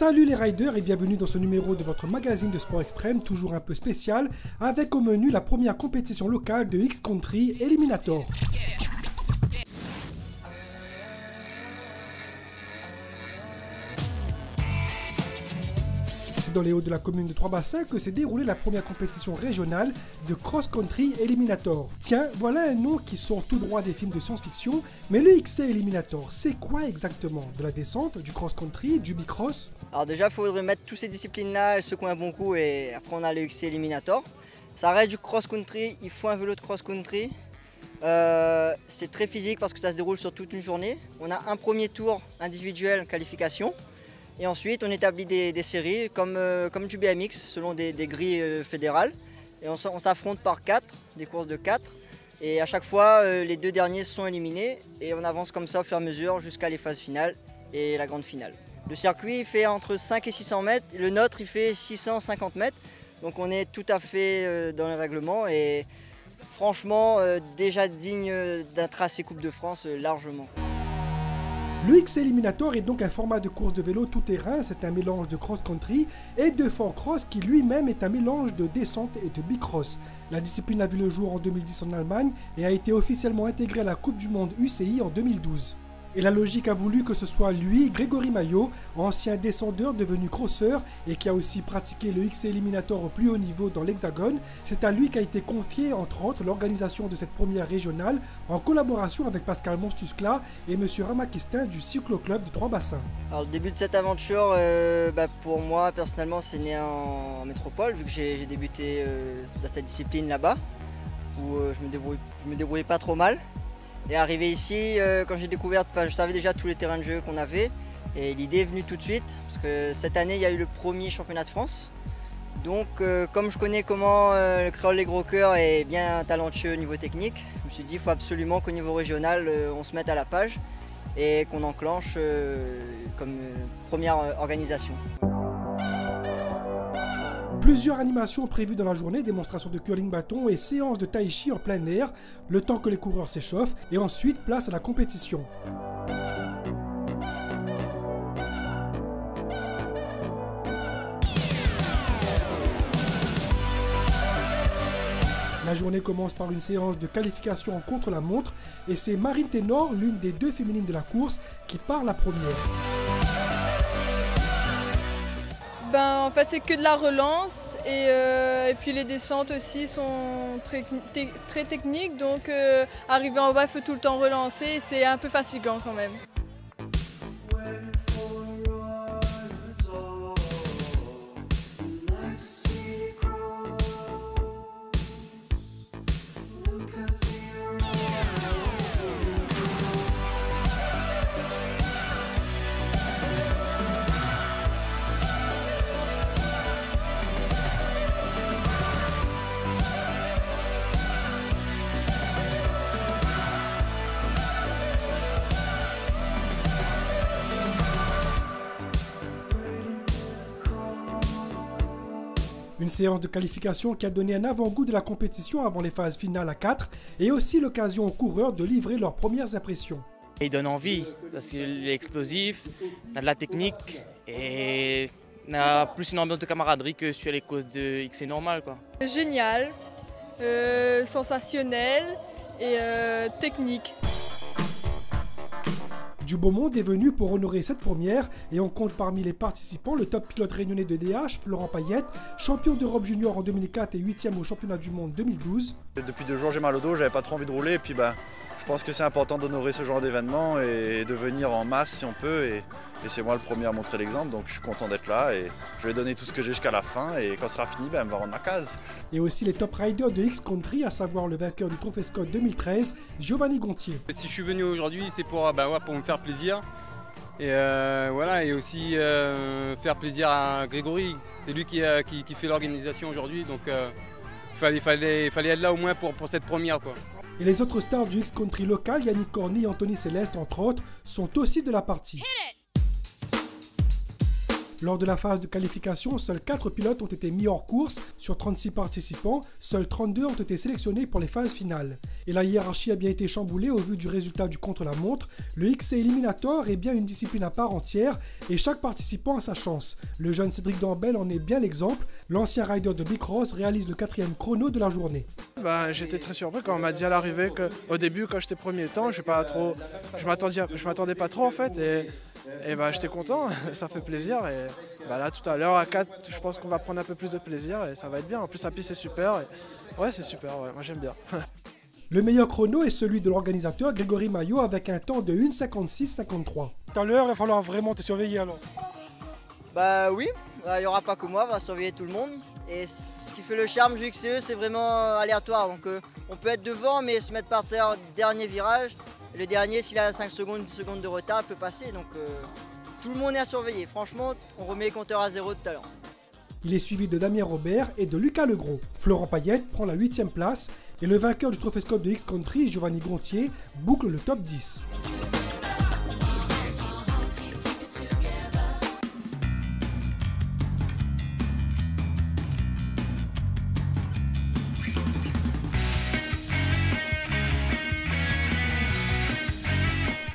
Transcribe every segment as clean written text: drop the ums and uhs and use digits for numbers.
Salut les riders et bienvenue dans ce numéro de votre magazine de sport extrême, toujours un peu spécial, avec au menu la première compétition locale de X-Country Eliminator. C'est dans les hauts de la commune de Trois-Bassins que s'est déroulée la première compétition régionale de cross-country Eliminator. Tiens, voilà un nom qui sort tout droit des films de science-fiction, mais le XC Eliminator, c'est quoi exactement? De la descente, du cross-country, du bicross? Alors déjà, il faudrait mettre toutes ces disciplines-là, elles secouent un bon coup et après on a le XC Eliminator. Ça reste du cross-country, il faut un vélo de cross-country. C'est très physique parce que ça se déroule sur toute une journée. On a un premier tour individuel, qualification. Et ensuite, on établit des séries comme du BMX selon des grilles fédérales. Et on s'affronte par 4, des courses de 4. Et à chaque fois, les deux derniers sont éliminés. Et on avance comme ça au fur et à mesure jusqu'à les phases finales et la grande finale. Le circuit il fait entre 5 et 600 mètres. Le nôtre, il fait 650 mètres. Donc on est tout à fait dans les règlements. Et franchement, déjà digne d'un tracé Coupe de France largement. Le X Eliminator est donc un format de course de vélo tout-terrain, c'est un mélange de cross-country et de four-cross qui lui-même est un mélange de descente et de bicross. La discipline a vu le jour en 2010 en Allemagne et a été officiellement intégrée à la Coupe du Monde UCI en 2012. Et la logique a voulu que ce soit lui, Grégory Maillot, ancien descendeur devenu crosseur et qui a aussi pratiqué le X Eliminator au plus haut niveau dans l'Hexagone. C'est à lui qu'a été confié entre autres l'organisation de cette première régionale en collaboration avec Pascal Monstuskla et M. Ramakistin du Cyclo-Club de Trois-Bassins. Alors le début de cette aventure, pour moi personnellement c'est né en métropole vu que j'ai débuté dans cette discipline là-bas où je me débrouillais pas trop mal. Et arrivé ici, quand j'ai découvert, je savais déjà tous les terrains de jeu qu'on avait et l'idée est venue tout de suite parce que cette année il y a eu le premier championnat de France. Donc comme je connais comment le créole les gros cœurs est bien talentueux au niveau technique, je me suis dit il faut absolument qu'au niveau régional on se mette à la page et qu'on enclenche comme première organisation. Plusieurs animations prévues dans la journée, démonstrations de curling bâton et séances de tai chi en plein air, le temps que les coureurs s'échauffent, et ensuite place à la compétition. La journée commence par une séance de qualification en contre-la-montre, et c'est Marine Ténor, l'une des deux féminines de la course, qui part la première. En fait, c'est que de la relance et puis les descentes aussi sont très techniques. Donc, arriver en bas, il faut tout le temps relancer. C'est un peu fatigant quand même. Une séance de qualification qui a donné un avant-goût de la compétition avant les phases finales à 4 et aussi l'occasion aux coureurs de livrer leurs premières impressions. Il donne envie parce qu'il est explosif, il a de la technique et il a plus une ambiance de camaraderie que sur les courses de XC normal, quoi. Génial, sensationnel et technique. Du beau monde est venu pour honorer cette première et on compte parmi les participants le top pilote réunionnais de DH, Florent Payette, champion d'Europe junior en 2004 et 8e au championnat du monde 2012. Depuis 2 jours j'ai mal au dos, j'avais pas trop envie de rouler et puis je pense que c'est important d'honorer ce genre d'événement et de venir en masse si on peut et c'est moi le premier à montrer l'exemple donc je suis content d'être là et je vais donner tout ce que j'ai jusqu'à la fin et quand ce sera fini, elle me va rendre ma case. Et aussi les top riders de X-Country, à savoir le vainqueur du Trophée Scott 2013, Giovanni Gontier. Si je suis venu aujourd'hui c'est pour me faire plaisir et voilà et aussi faire plaisir à Grégory, c'est lui qui fait l'organisation aujourd'hui donc il fallait être là au moins pour cette première, quoi. Et les autres stars du X-Country local, Yannick Corny et Anthony Céleste entre autres, sont aussi de la partie. Lors de la phase de qualification, seuls 4 pilotes ont été mis hors course. Sur 36 participants, seuls 32 ont été sélectionnés pour les phases finales. Et la hiérarchie a bien été chamboulée au vu du résultat du contre-la-montre. Le XC Eliminator est bien une discipline à part entière et chaque participant a sa chance. Le jeune Cédric Dambel en est bien l'exemple. L'ancien rider de Bicross réalise le 4e chrono de la journée. J'étais très surpris quand on m'a dit à l'arrivée qu'au début, quand j'étais premier temps, je m'attendais pas trop en fait. Et j'étais content, ça fait plaisir. Et là, tout à l'heure, à 4, je pense qu'on va prendre un peu plus de plaisir et ça va être bien. En plus, la piste est super. Ouais, c'est super, ouais, moi j'aime bien. Le meilleur chrono est celui de l'organisateur Grégory Maillot avec un temps de 1:56,53. Tout à l'heure, il va falloir vraiment te surveiller alors. Bah oui, il n'y aura pas que moi, on va surveiller tout le monde. Et ce qui fait le charme du XCE, c'est vraiment aléatoire. Donc on peut être devant, mais se mettre par terre dernier virage. Le dernier, s'il a 5 secondes, 10 secondes de retard, il peut passer. Donc tout le monde est à surveiller. Franchement, on remet les compteurs à zéro tout à l'heure. Il est suivi de Damien Robert et de Lucas Legros. Florent Payette prend la 8e place et le vainqueur du Trophée Scope de X-Country, Giovanni Gontier, boucle le top 10.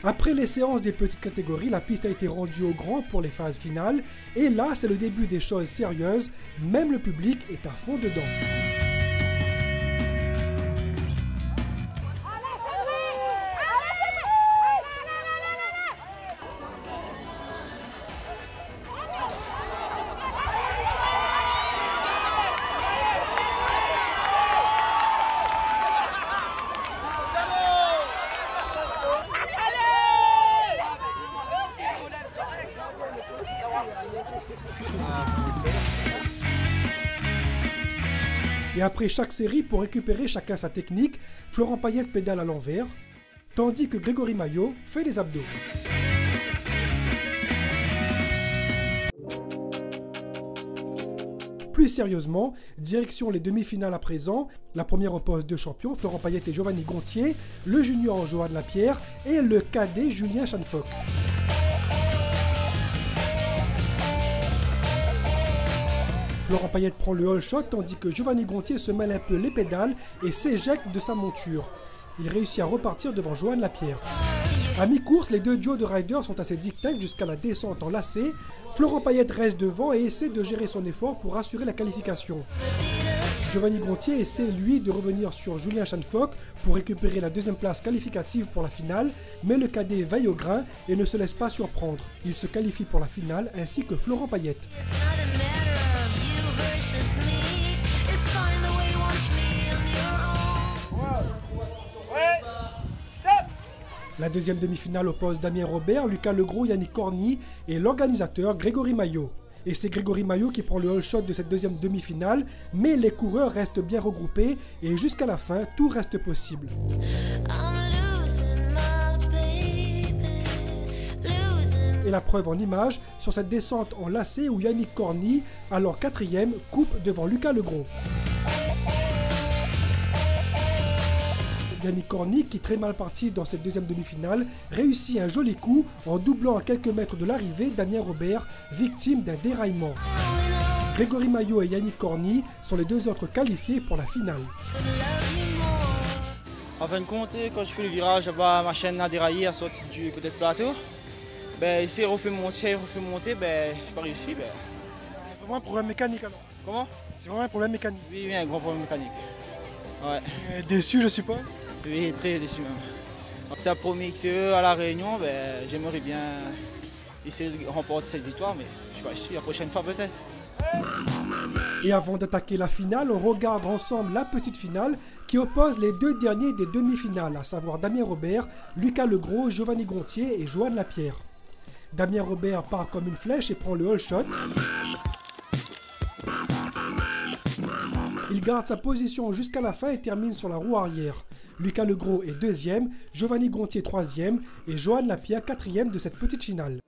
Après les séances des petites catégories, la piste a été rendue au grand pour les phases finales. Et là, c'est le début des choses sérieuses. Même le public est à fond dedans. Et après chaque série, pour récupérer chacun sa technique, Florent Payette pédale à l'envers, tandis que Grégory Maillot fait les abdos. Plus sérieusement, direction les demi-finales à présent. La première oppose deux champions, Florent Payette et Giovanni Gontier, le junior Johan Lapierre et le cadet Julien Chanfoc. Florent Payette prend le all shot tandis que Giovanni Gontier se mêle un peu les pédales et s'éjecte de sa monture. Il réussit à repartir devant Johan Lapierre. À mi-course, les deux duos de riders sont assez distincts jusqu'à la descente en lacet. Florent Payette reste devant et essaie de gérer son effort pour assurer la qualification. Giovanni Gontier essaie lui de revenir sur Julien Chanfoc pour récupérer la deuxième place qualificative pour la finale, mais le cadet veille au grain et ne se laisse pas surprendre. Il se qualifie pour la finale ainsi que Florent Payette. La deuxième demi-finale oppose Damien Robert, Lucas Legros, Yannick Corny et l'organisateur Grégory Maillot. Et c'est Grégory Maillot qui prend le all shot de cette deuxième demi-finale, mais les coureurs restent bien regroupés et jusqu'à la fin, tout reste possible. Et la preuve en image sur cette descente en lacet où Yannick Corny, alors quatrième, coupe devant Lucas Legros. Yannick Corny, qui très mal parti dans cette deuxième demi-finale, réussit un joli coup en doublant à quelques mètres de l'arrivée Damien Robert, victime d'un déraillement. Grégory Maillot et Yannick Corny sont les deux autres qualifiés pour la finale. En fin de compte, quand je fais le virage, ma chaîne a déraillé à sortir du côté de plateau. Il s'est refait monter, j'ai pas réussi. C'est vraiment un problème mécanique alors. Comment? C'est vraiment un problème mécanique. Oui, un gros problème mécanique. Ouais. Déçu, je suppose. Oui, très déçu même. C'est un premier XCE à La Réunion, j'aimerais bien essayer de remporter cette victoire, mais je suis pas sûr, la prochaine fois peut-être. Et avant d'attaquer la finale, on regarde ensemble la petite finale qui oppose les deux derniers des demi-finales, à savoir Damien Robert, Lucas Legros, Giovanni Gontier et Johan Lapierre. Damien Robert part comme une flèche et prend le all shot. Il garde sa position jusqu'à la fin et termine sur la roue arrière. Lucas Legros est deuxième, Giovanni Gontier troisième et Johan Lapierre quatrième de cette petite finale.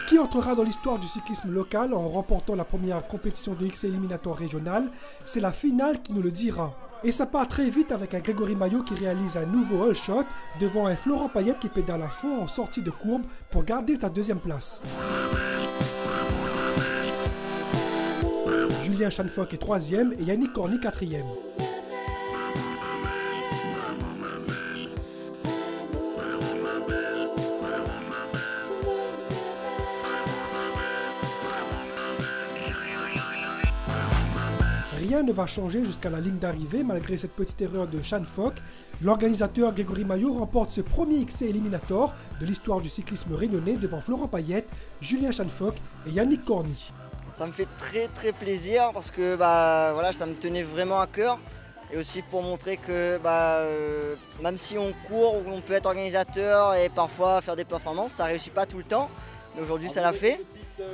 Qui entrera dans l'histoire du cyclisme local en remportant la première compétition de XC Eliminator régional? C'est la finale qui nous le dira. Et ça part très vite avec un Grégory Maillot qui réalise un nouveau all shot devant un Florent Payette qui pédale à fond en sortie de courbe pour garder sa deuxième place. Julien Chanfoc est 3e et Yannick Corny 4e. Rien ne va changer jusqu'à la ligne d'arrivée malgré cette petite erreur de Chanfoc. L'organisateur Grégory Maillot remporte ce premier XC Eliminator de l'histoire du cyclisme réunionnais devant Florent Payette, Julien Chanfoc et Yannick Corny. Ça me fait très plaisir parce que voilà, ça me tenait vraiment à cœur. Et aussi pour montrer que même si on court, on peut être organisateur et parfois faire des performances, ça ne réussit pas tout le temps. Mais aujourd'hui ça l'a fait.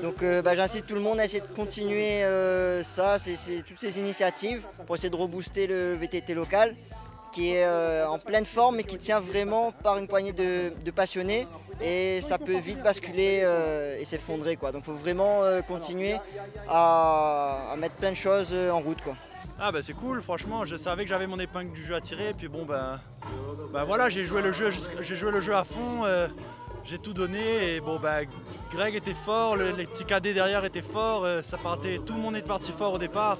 Donc j'incite tout le monde à essayer de continuer toutes ces initiatives pour essayer de rebooster le VTT local qui est en pleine forme et qui tient vraiment par une poignée de passionnés et ça peut vite basculer et s'effondrer. Donc il faut vraiment continuer à mettre plein de choses en route. Ah c'est cool, franchement, je savais que j'avais mon épingle du jeu à tirer et puis bon voilà, j'ai joué le jeu à fond. J'ai tout donné et Greg était fort, les petits cadets derrière étaient forts, tout le monde est parti fort au départ.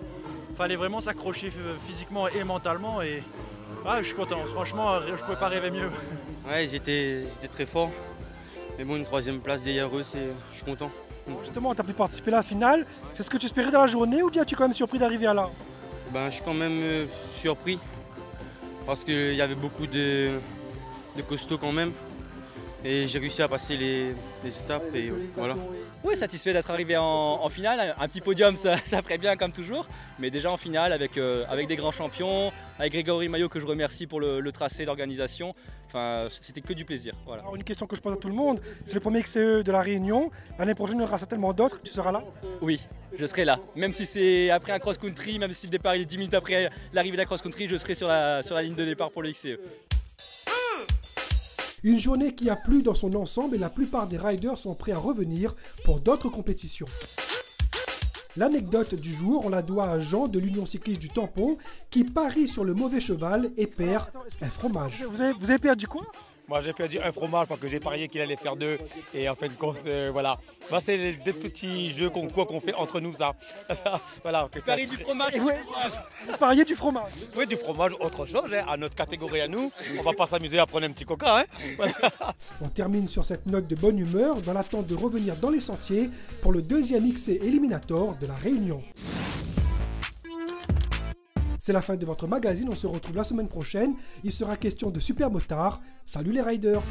Il fallait vraiment s'accrocher physiquement et mentalement et je suis content, franchement je ne pouvais pas rêver mieux. Ouais, j'étais très fort, mais bon, une 3e place derrière eux, je suis content. Justement, tu as pu participer à la finale, c'est ce que tu espérais dans la journée ou bien tu es quand même surpris d'arriver à là? Je suis quand même surpris parce qu'il y avait beaucoup de costauds quand même. Et j'ai réussi à passer les étapes et voilà. Oui, satisfait d'être arrivé en finale. Un petit podium, ça ferait bien comme toujours. Mais déjà en finale avec des grands champions, avec Grégory Maillot que je remercie pour le tracé, l'organisation. Enfin, c'était que du plaisir. Voilà. Alors, une question que je pose à tout le monde, c'est le premier XCE de la Réunion. L'année prochaine, il y aura certainement d'autres. Tu seras là? Oui, je serai là. Même si c'est après un cross-country, même si le départ est 10 minutes après l'arrivée de la cross-country, je serai sur la ligne de départ pour le XCE. Une journée qui a plu dans son ensemble et la plupart des riders sont prêts à revenir pour d'autres compétitions. L'anecdote du jour, on la doit à Jean de l'Union cycliste du Tampon qui parie sur le mauvais cheval et perd un fromage. Vous avez perdu quoi? Moi j'ai perdu un fromage parce que j'ai parié qu'il allait faire 2 et en fin de compte voilà. C'est des petits jeux qu'on fait entre nous ça. Voilà. Paris du fromage. Vous pariez du fromage? Oui, du fromage, autre chose, à notre catégorie à nous. On va pas s'amuser à prendre un petit coca. Voilà. On termine sur cette note de bonne humeur dans l'attente de revenir dans les sentiers pour le 2e XC Eliminator de la Réunion. C'est la fin de votre magazine, on se retrouve la semaine prochaine. Il sera question de super motards. Salut les riders!